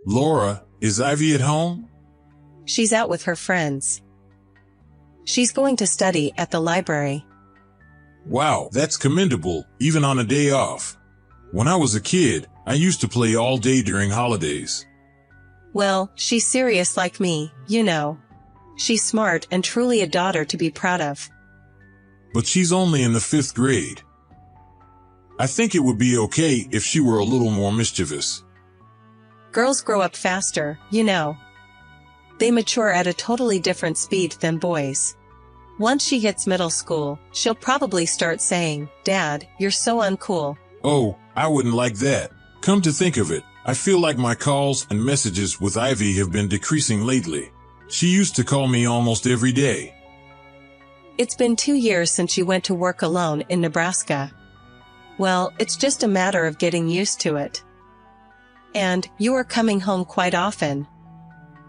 Laura, is Ivy at home? She's out with her friends. She's going to study at the library. Wow, that's commendable, even on a day off. When I was a kid, I used to play all day during holidays. Well, she's serious like me, you know. She's smart and truly a daughter to be proud of. But she's only in the 5th grade. I think it would be okay if she were a little more mischievous. Girls grow up faster, you know. They mature at a totally different speed than boys. Once she hits middle school, she'll probably start saying, "Dad, you're so uncool." Oh, I wouldn't like that. Come to think of it, I feel like my calls and messages with Ivy have been decreasing lately. She used to call me almost every day. It's been 2 years since you went to work alone in Nebraska. Well, it's just a matter of getting used to it. And you are coming home quite often.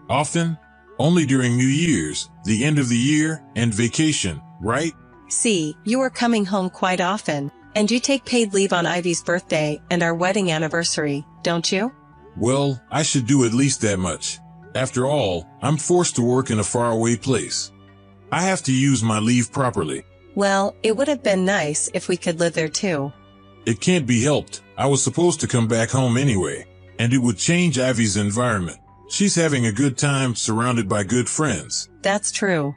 Often? Only during New Year's, the end of the year, and vacation, right? See, you are coming home quite often, and you take paid leave on Ivy's birthday and our wedding anniversary, don't you? Well, I should do at least that much. After all, I'm forced to work in a faraway place. I have to use my leave properly. Well, it would have been nice if we could live there too. It can't be helped. I was supposed to come back home anyway, and it would change Ivy's environment. She's having a good time surrounded by good friends. That's true.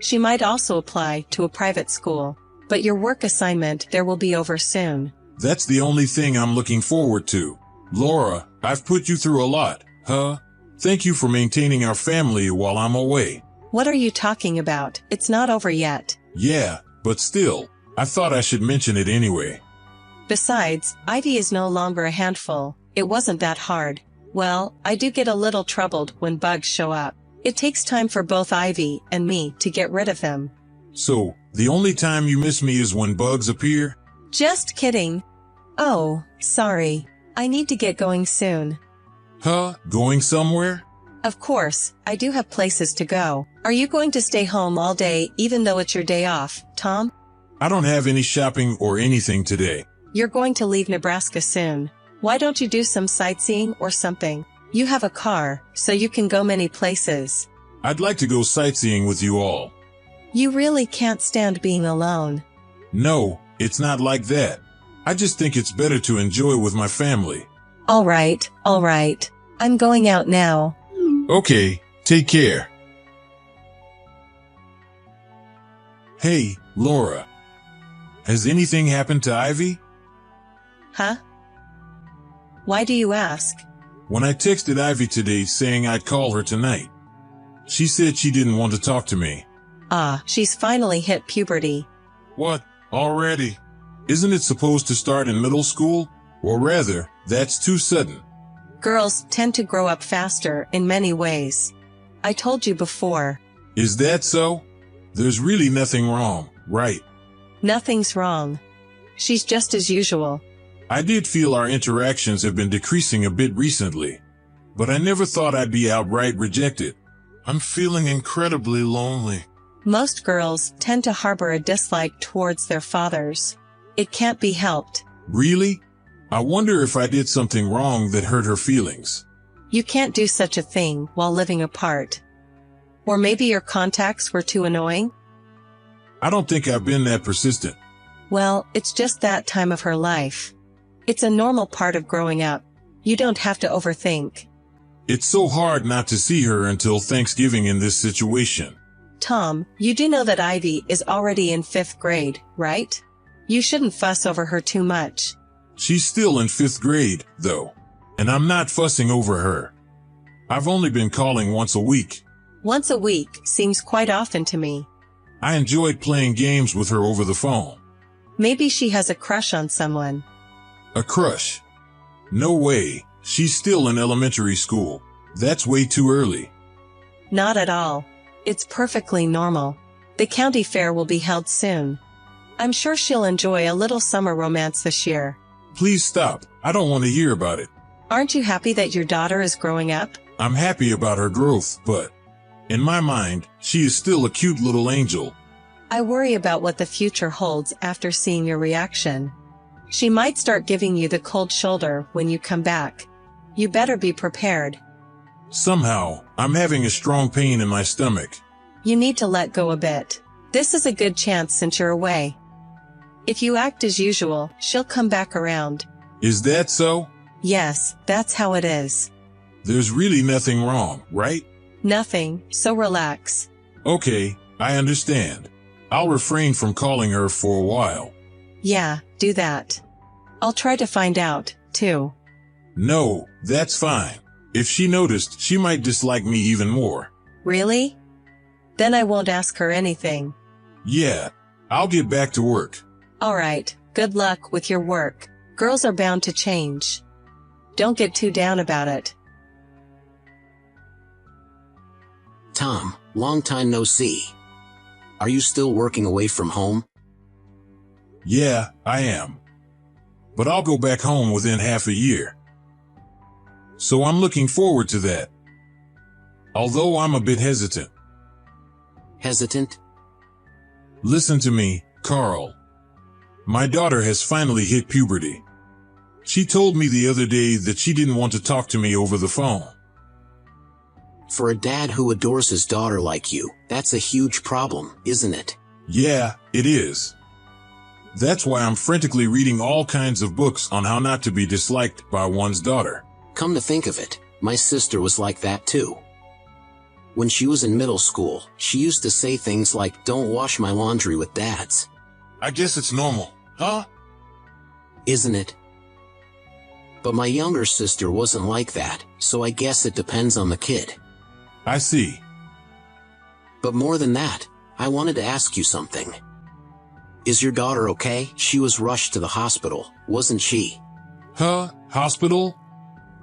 She might also apply to a private school, but your work assignment there will be over soon. That's the only thing I'm looking forward to. Laura, I've put you through a lot, huh? Thank you for maintaining our family while I'm away. What are you talking about? It's not over yet. Yeah, but still, I thought I should mention it anyway. Besides, Ivy is no longer a handful. It wasn't that hard. Well, I do get a little troubled when bugs show up. It takes time for both Ivy and me to get rid of them. So, the only time you miss me is when bugs appear? Just kidding. Oh, sorry. I need to get going soon. Huh? Going somewhere? Of course, I do have places to go. Are you going to stay home all day even though it's your day off, Tom? I don't have any shopping or anything today. You're going to leave Nebraska soon. Why don't you do some sightseeing or something? You have a car, so you can go many places. I'd like to go sightseeing with you all. You really can't stand being alone. No, it's not like that. I just think it's better to enjoy with my family. All right. I'm going out now. Okay, take care. Hey, Laura. Has anything happened to Ivy? Huh? Why do you ask? When I texted Ivy today saying I'd call her tonight, she said she didn't want to talk to me. She's finally hit puberty. What? Already? Isn't it supposed to start in middle school? Or rather, that's too sudden. Girls tend to grow up faster in many ways. I told you before. Is that so? There's really nothing wrong, right? Nothing's wrong. She's just as usual. I did feel our interactions have been decreasing a bit recently, but I never thought I'd be outright rejected. I'm feeling incredibly lonely. Most girls tend to harbor a dislike towards their fathers. It can't be helped. Really? I wonder if I did something wrong that hurt her feelings. You can't do such a thing while living apart. Or maybe your contacts were too annoying? I don't think I've been that persistent. Well, it's just that time of her life. It's a normal part of growing up. You don't have to overthink. It's so hard not to see her until Thanksgiving in this situation. Tom, you do know that Ivy is already in 5th grade, right? You shouldn't fuss over her too much. She's still in 5th grade, though, and I'm not fussing over her. I've only been calling once a week. Once a week seems quite often to me. I enjoyed playing games with her over the phone. Maybe she has a crush on someone. A crush? No way. She's still in elementary school. That's way too early. Not at all. It's perfectly normal. The county fair will be held soon. I'm sure she'll enjoy a little summer romance this year. Please stop. I don't want to hear about it. Aren't you happy that your daughter is growing up? I'm happy about her growth, but in my mind, she is still a cute little angel. I worry about what the future holds after seeing your reaction. She might start giving you the cold shoulder when you come back. You better be prepared. Somehow, I'm having a strong pain in my stomach. You need to let go a bit. This is a good chance since you're away. If you act as usual, she'll come back around. Is that so? Yes, that's how it is. There's really nothing wrong, right? Nothing, so relax. Okay, I understand. I'll refrain from calling her for a while. Yeah, do that. I'll try to find out, too. No, that's fine. If she noticed, she might dislike me even more. Really? Then I won't ask her anything. Yeah, I'll get back to work. Alright, good luck with your work. Girls are bound to change. Don't get too down about it. Tom, long time no see. Are you still working away from home? Yeah, I am. But I'll go back home within half a year. So I'm looking forward to that. Although I'm a bit hesitant. Hesitant? Listen to me, Carl. My daughter has finally hit puberty. She told me the other day that she didn't want to talk to me over the phone. For a dad who adores his daughter like you, that's a huge problem, isn't it? Yeah, it is. That's why I'm frantically reading all kinds of books on how not to be disliked by one's daughter. Come to think of it, my sister was like that too. When she was in middle school, she used to say things like, "Don't wash my laundry with dads." I guess it's normal, huh? Isn't it? But my younger sister wasn't like that, so I guess it depends on the kid. I see. But more than that, I wanted to ask you something. Is your daughter okay? She was rushed to the hospital, wasn't she? Huh? Hospital?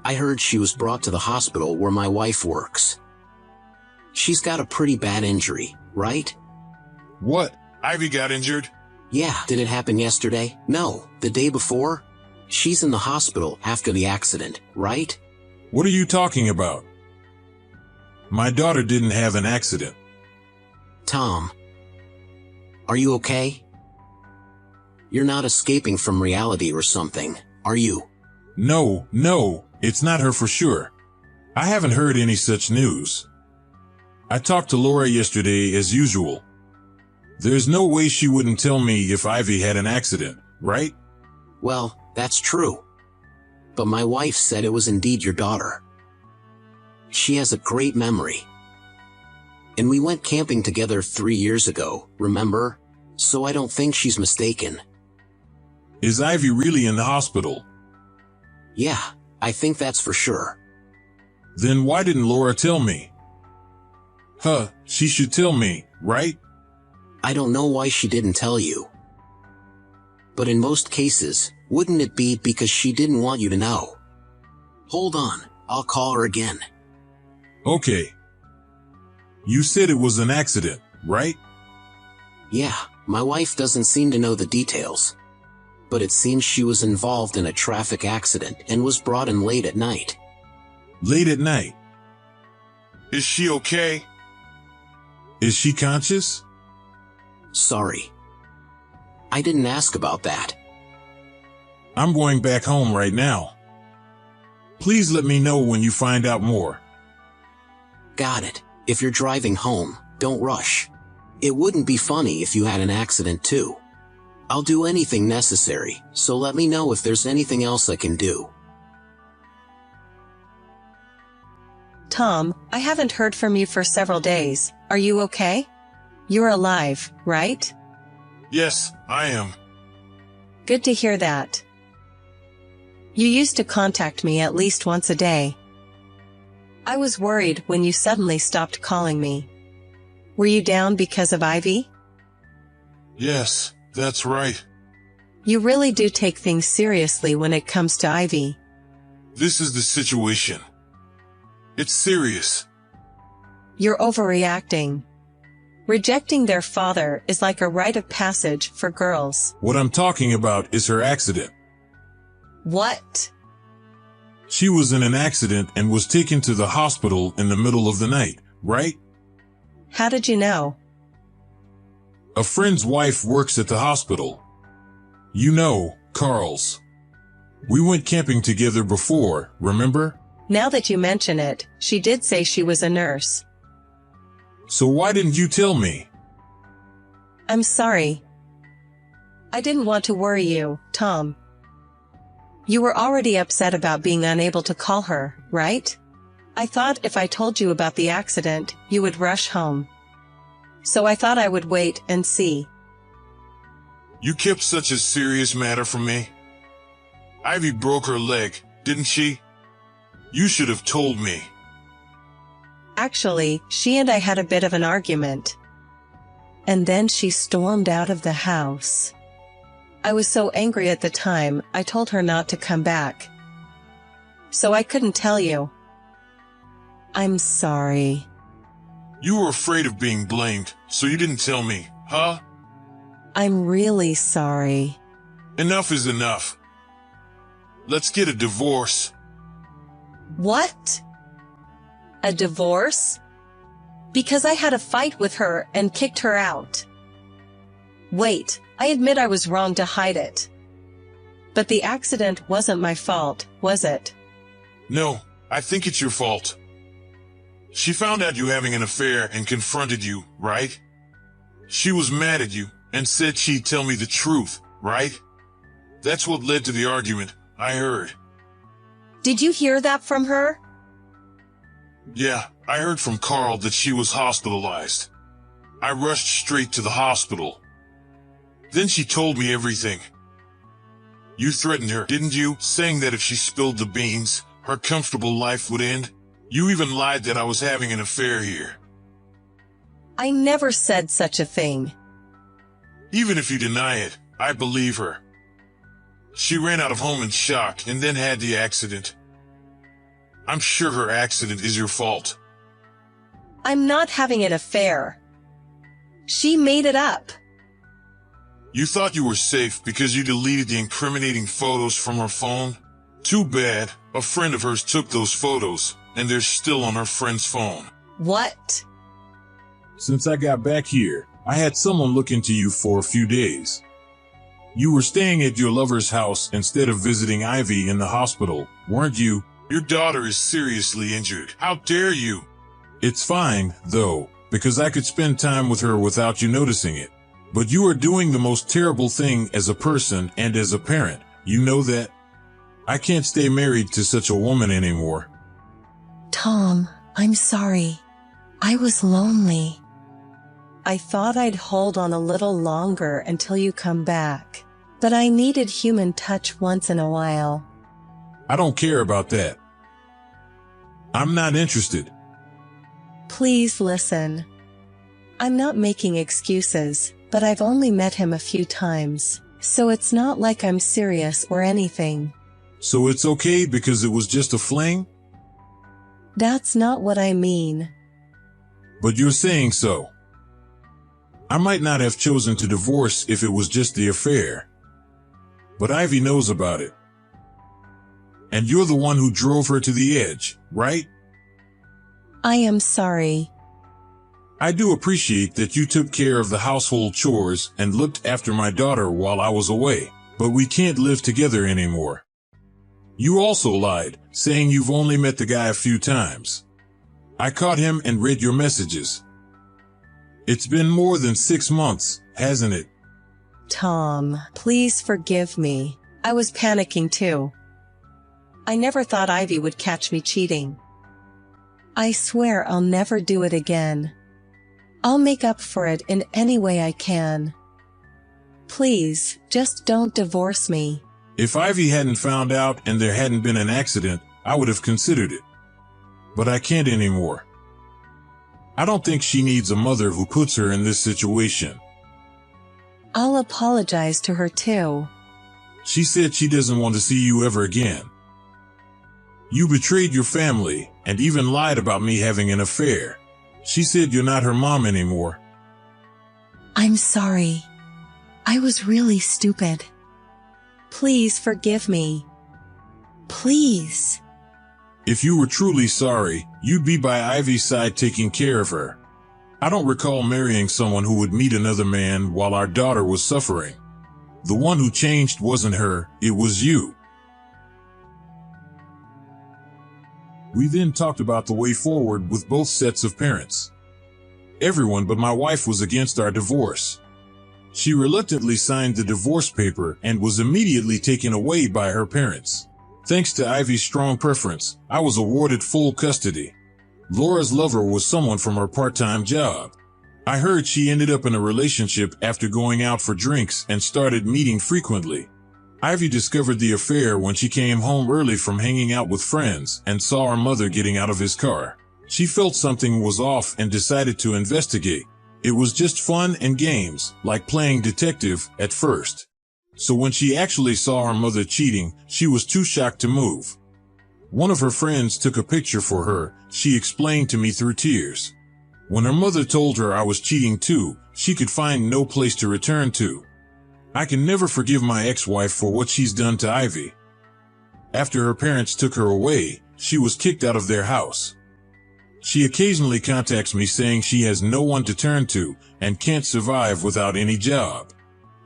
I heard she was brought to the hospital where my wife works. She's got a pretty bad injury, right? What? Ivy got injured? Yeah. Did it happen yesterday? No, the day before? She's in the hospital after the accident, right? What are you talking about? My daughter didn't have an accident. Tom, are you okay? You're not escaping from reality or something, are you? No, it's not her for sure. I haven't heard any such news. I talked to Laura yesterday as usual. There's no way she wouldn't tell me if Ivy had an accident, right? Well, that's true. But my wife said it was indeed your daughter. She has a great memory. And we went camping together 3 years ago, remember? So I don't think she's mistaken. Is Ivy really in the hospital? Yeah, I think that's for sure. Then why didn't Laura tell me? Huh, she should tell me, right? I don't know why she didn't tell you. But in most cases, wouldn't it be because she didn't want you to know? Hold on, I'll call her again. Okay. You said it was an accident, right? Yeah, my wife doesn't seem to know the details. But it seems she was involved in a traffic accident and was brought in late at night. Late at night? Is she okay? Is she conscious? Sorry. I didn't ask about that. I'm going back home right now. Please let me know when you find out more. Got it. If you're driving home, don't rush. It wouldn't be funny if you had an accident too. I'll do anything necessary, so let me know if there's anything else I can do. Tom, I haven't heard from you for several days. Are you okay? You're alive, right? Yes, I am. Good to hear that. You used to contact me at least once a day. I was worried when you suddenly stopped calling me. Were you down because of Ivy? Yes, that's right. You really do take things seriously when it comes to Ivy. This is the situation. It's serious. You're overreacting. Rejecting their father is like a rite of passage for girls. What I'm talking about is her accident. What? She was in an accident and was taken to the hospital in the middle of the night, right? How did you know? A friend's wife works at the hospital. You know, Carl's. We went camping together before, remember? Now that you mention it, she did say she was a nurse. So why didn't you tell me? I'm sorry. I didn't want to worry you, Tom. You were already upset about being unable to call her, right? I thought if I told you about the accident, you would rush home. So I thought I would wait and see. You kept such a serious matter from me. Ivy broke her leg, didn't she? You should have told me. Actually, she and I had a bit of an argument. And then she stormed out of the house. I was so angry at the time, I told her not to come back. So I couldn't tell you. I'm sorry. You were afraid of being blamed, so you didn't tell me, huh? I'm really sorry. Enough is enough. Let's get a divorce. What? A divorce? Because I had a fight with her and kicked her out. Wait, I admit I was wrong to hide it. But the accident wasn't my fault, was it? No, I think it's your fault. She found out you having an affair and confronted you, right? She was mad at you and said she'd tell me the truth, right? That's what led to the argument, I heard. Did you hear that from her? Yeah, I heard from Carl that she was hospitalized. I rushed straight to the hospital. Then she told me everything. You threatened her, didn't you, saying that if she spilled the beans, her comfortable life would end? You even lied that I was having an affair here. I never said such a thing. Even if you deny it, I believe her. She ran out of home in shock and then had the accident. I'm sure her accident is your fault. I'm not having an affair. She made it up. You thought you were safe because you deleted the incriminating photos from her phone? Too bad. A friend of hers took those photos, and they're still on her friend's phone. What? Since I got back here, I had someone look into you for a few days. You were staying at your lover's house instead of visiting Ivy in the hospital, weren't you? Your daughter is seriously injured. How dare you? It's fine, though, because I could spend time with her without you noticing it. But you are doing the most terrible thing as a person and as a parent. You know that? I can't stay married to such a woman anymore. Tom, I'm sorry. I was lonely. I thought I'd hold on a little longer until you come back. But I needed human touch once in a while. I don't care about that. I'm not interested. Please listen. I'm not making excuses, but I've only met him a few times, so it's not like I'm serious or anything. So it's okay because it was just a fling? That's not what I mean. But you're saying so. I might not have chosen to divorce if it was just the affair. But Ivy knows about it. And you're the one who drove her to the edge, right? I am sorry. I do appreciate that you took care of the household chores and looked after my daughter while I was away, but we can't live together anymore. You also lied, saying you've only met the guy a few times. I caught him and read your messages. It's been more than 6 months, hasn't it? Tom, please forgive me. I was panicking too. I never thought Ivy would catch me cheating. I swear I'll never do it again. I'll make up for it in any way I can. Please, just don't divorce me. If Ivy hadn't found out and there hadn't been an accident, I would have considered it. But I can't anymore. I don't think she needs a mother who puts her in this situation. I'll apologize to her too. She said she doesn't want to see you ever again. You betrayed your family and even lied about me having an affair. She said you're not her mom anymore. I'm sorry. I was really stupid. Please forgive me. Please. If you were truly sorry, you'd be by Ivy's side taking care of her. I don't recall marrying someone who would meet another man while our daughter was suffering. The one who changed wasn't her, it was you. We then talked about the way forward with both sets of parents. Everyone but my wife was against our divorce. She reluctantly signed the divorce paper and was immediately taken away by her parents. Thanks to Ivy's strong preference, I was awarded full custody. Laura's lover was someone from her part-time job. I heard she ended up in a relationship after going out for drinks and started meeting frequently. Ivy discovered the affair when she came home early from hanging out with friends and saw her mother getting out of his car. She felt something was off and decided to investigate. It was just fun and games, like playing detective at first. So when she actually saw her mother cheating, she was too shocked to move. One of her friends took a picture for her, she explained to me through tears. When her mother told her I was cheating too, she could find no place to return to. I can never forgive my ex-wife for what she's done to Ivy. After her parents took her away, she was kicked out of their house. She occasionally contacts me saying she has no one to turn to and can't survive without any job.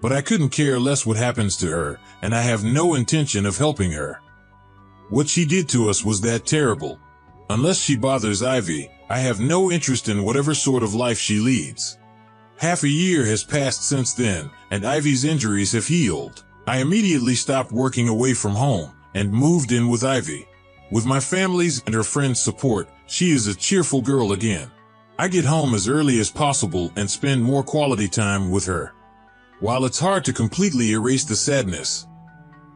But I couldn't care less what happens to her, and I have no intention of helping her. What she did to us was that terrible. Unless she bothers Ivy, I have no interest in whatever sort of life she leads. Half a year has passed since then, and Ivy's injuries have healed. I immediately stopped working away from home and moved in with Ivy. With my family's and her friends' support, she is a cheerful girl again. I get home as early as possible and spend more quality time with her. While it's hard to completely erase the sadness,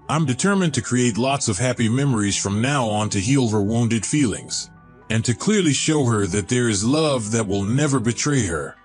I'm determined to create lots of happy memories from now on to heal her wounded feelings, and to clearly show her that there is love that will never betray her.